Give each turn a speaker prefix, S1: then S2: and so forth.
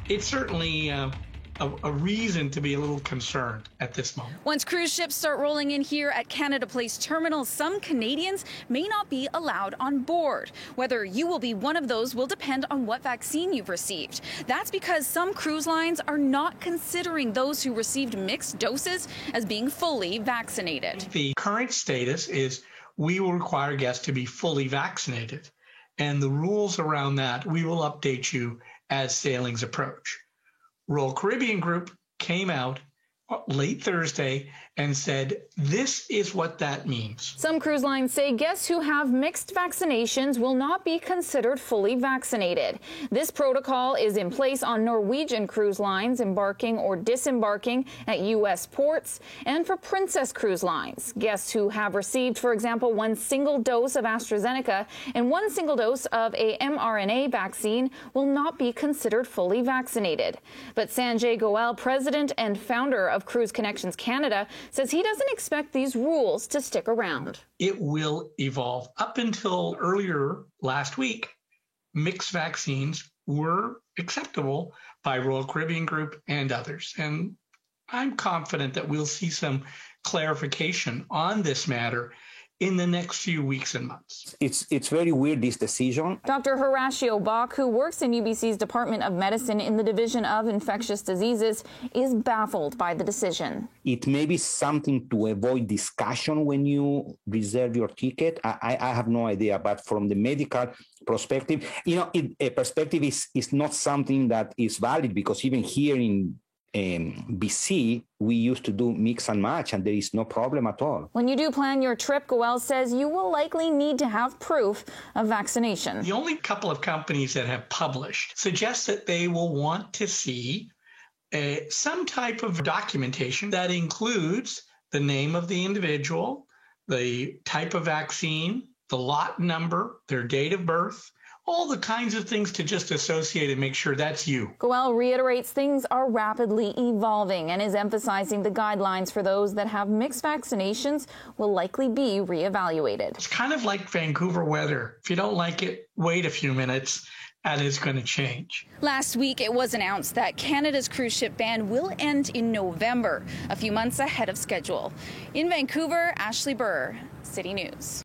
S1: It's certainly a reason to be a little concerned at this moment.
S2: Once cruise ships start rolling in here at Canada Place Terminal, some Canadians may not be allowed on board. Whether you will be one of those will depend on what vaccine you've received. That's because some cruise lines are not considering those who received mixed doses as being fully vaccinated.
S1: The current status is we will require guests to be fully vaccinated. And the rules around that, we will update you as sailings approach. Royal Caribbean Group came out late Thursday and said, this is what that means.
S2: Some cruise lines say guests who have mixed vaccinations will not be considered fully vaccinated. This protocol is in place on Norwegian cruise lines embarking or disembarking at U.S. ports and for Princess Cruise Lines. Guests who have received, for example, one single dose of AstraZeneca and one single dose of a mRNA vaccine will not be considered fully vaccinated. But Sanjay Goel, president and founder of Cruise Connections Canada, says he doesn't expect these rules to stick around.
S1: It will evolve. Up until earlier last week, mixed vaccines were acceptable by Royal Caribbean Group and others. And I'm confident that we'll see some clarification on this matter in the next few weeks and months.
S3: It's very weird, this decision.
S2: Dr. Horatio Bach, who works in UBC's Department of Medicine in the Division of Infectious Diseases, is baffled by the decision.
S3: It may be something to avoid discussion when you reserve your ticket. I have no idea, but from the medical perspective, a perspective is not something that is valid, because even here in BC, we used to do mix and match, and there is no problem at all.
S2: When you do plan your trip, Goel says you will likely need to have proof of vaccination.
S1: The only couple of companies that have published suggest that they will want to see some type of documentation that includes the name of the individual, the type of vaccine, the lot number, their date of birth, all the kinds of things to just associate and make sure that's you.
S2: Goel reiterates things are rapidly evolving and is emphasizing the guidelines for those that have mixed vaccinations will likely be reevaluated.
S1: It's kind of like Vancouver weather. If you don't like it, wait a few minutes, and it's going to change.
S2: Last week, it was announced that Canada's cruise ship ban will end in November, a few months ahead of schedule. In Vancouver, Ashley Burr, City News.